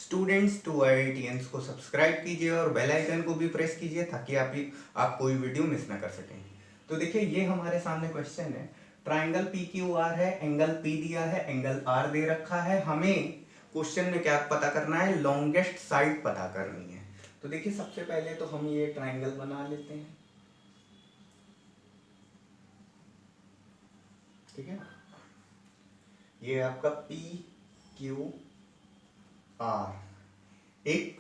Students to IITians को subscribe कीजिए और बेल आइकन को भी प्रेस कीजिए ताकि आप कोई वीडियो मिस ना कर सकें। तो देखिए ये हमारे सामने क्वेश्चन है, ट्राइंगल पी क्यू आर है, एंगल पी दिया है, एंगल आर दे रखा है, हमें क्वेश्चन में क्या पता करना है, लॉन्गेस्ट साइड पता करनी है। तो देखिए सबसे पहले तो हम ये ट्राइंगल बना लेते हैं, ठीक है। ये आपका पी क्यू आर एक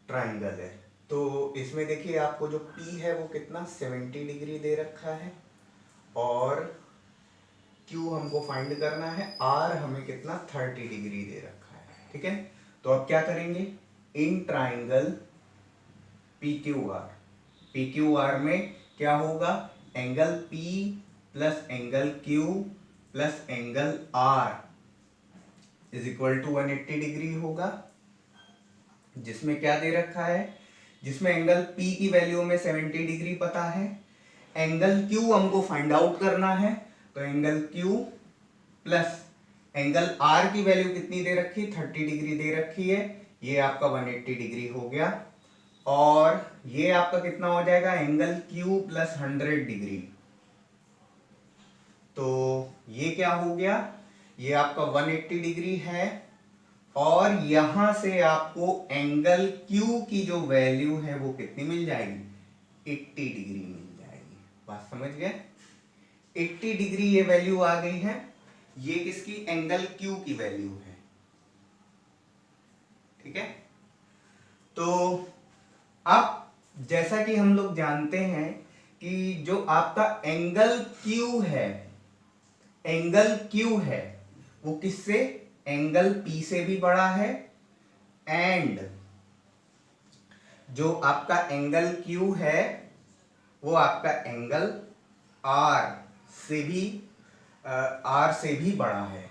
ट्राइंगल है। तो इसमें देखिए आपको जो P है वो कितना 70 डिग्री दे रखा है और Q हमको फाइंड करना है, R हमें कितना 30 डिग्री दे रखा है, ठीक है। तो अब क्या करेंगे, in triangle P Q R में क्या होगा, angle P plus angle Q plus angle R is equal to 180 degree होगा। जिसमें क्या दे रखा है, जिसमें एंगल P की वैल्यू में 70 डिग्री पता है, एंगल Q हमको फाइंड आउट करना है। तो angle Q plus angle R की वैल्यू कितनी दे रखी, 30 डिग्री दे रखी है, ये आपका 180 डिग्री हो गया। और ये आपका कितना हो जाएगा, एंगल Q प्लस 100 डिग्री। तो ये क्या हो गया, ये आपका 180 डिग्री है और यहां से आपको एंगल Q की जो वैल्यू है वो कितनी मिल जाएगी, 80 डिग्री मिल जाएगी। बात समझ गए, 80 डिग्री ये वैल्यू आ गई है। ये किसकी, एंगल Q की वैल्यू है, ठीक है। तो अब जैसा कि हम लोग जानते हैं कि जो आपका एंगल Q है, एंगल Q है वो किससे, एंगल P से भी बड़ा है, एंड जो आपका एंगल Q है वो आपका एंगल R से भी बड़ा है।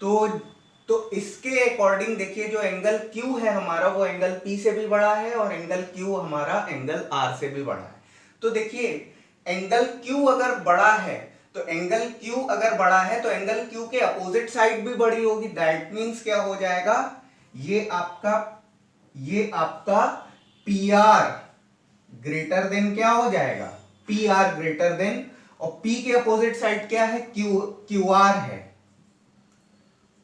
तो इसके अकॉर्डिंग देखिए जो एंगल Q है हमारा वो एंगल P से भी बड़ा है और एंगल Q हमारा एंगल R से भी बड़ा है। तो देखिए एंगल Q अगर बड़ा है तो एंगल Q अगर बड़ा है तो एंगल Q के अपोजिट साइड भी बड़ी होगी। दैट मीन्स क्या हो जाएगा, ये आपका PR ग्रेटर देन क्या हो जाएगा, PR ग्रेटर देन, और P के अपोजिट साइड क्या है, QR है।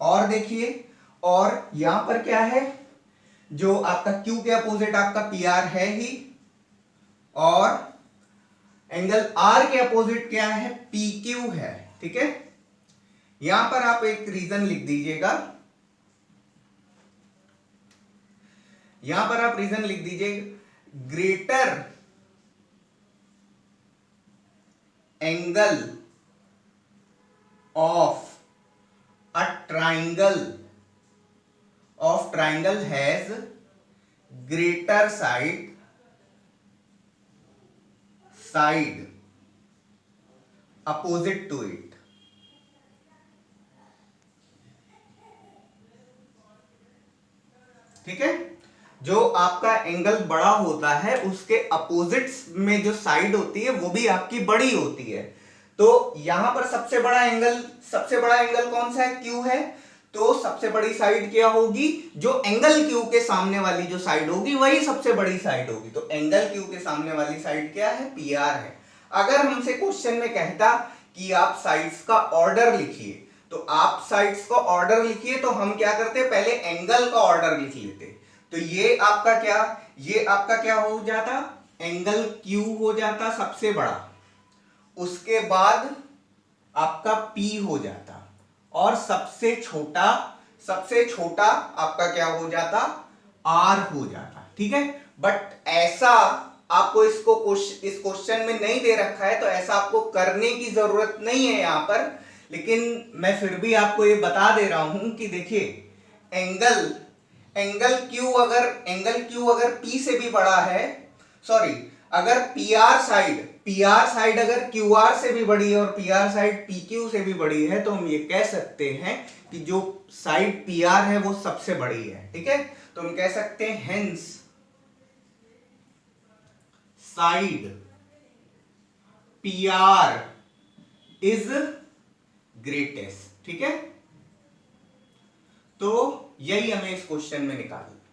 और देखिए, और यहां पर क्या है, जो आपका Q के अपोजिट आपका PR है ही, और एंगल R के अपोजिट क्या है, PQ है, ठीक है। यहां पर आप एक रीजन लिख दीजिएगा, यहां पर आप रीजन लिख दीजिए, greater angle of a triangle has greater side opposite to it। ठीक है, जो आपका एंगल बड़ा होता है उसके अपोजिट्स में जो साइड होती है वो भी आपकी बड़ी होती है। तो यहां पर सबसे बड़ा एंगल कौन सा है, Q है। तो सबसे बड़ी साइड क्या होगी, जो एंगल Q के सामने वाली जो साइड होगी वही सबसे बड़ी साइड होगी। तो एंगल Q के सामने वाली साइड क्या है, PR है। अगर हमसे क्वेश्चन में कहता कि आप साइड्स का ऑर्डर लिखिए, तो आप साइड्स का ऑर्डर लिखिए, तो हम क्या करते, पहले एंगल का ऑर्डर लिख लेते। तो ये आपका क्या हो जाता, एंगल Q हो जाता सबसे बड़ा, उसके बाद आपका P हो जाता, और सबसे छोटा आपका क्या हो जाता, R हो जाता, ठीक है। बट ऐसा आपको इस क्वेश्चन में नहीं दे रखा है, तो ऐसा आपको करने की जरूरत नहीं है यहां पर। लेकिन मैं फिर भी आपको ये बता दे रहा हूं कि देखिए एंगल Q अगर P से भी बड़ा है, सॉरी, अगर PR साइड अगर QR से भी बड़ी है और PR साइड PQ से भी बड़ी है, तो हम ये कह सकते हैं कि जो साइड PR है वो सबसे बड़ी है, ठीक है। तो हम कह सकते हैं hence side PR is greatest, ठीक है। तो यही हमें इस क्वेश्चन में निकालना है।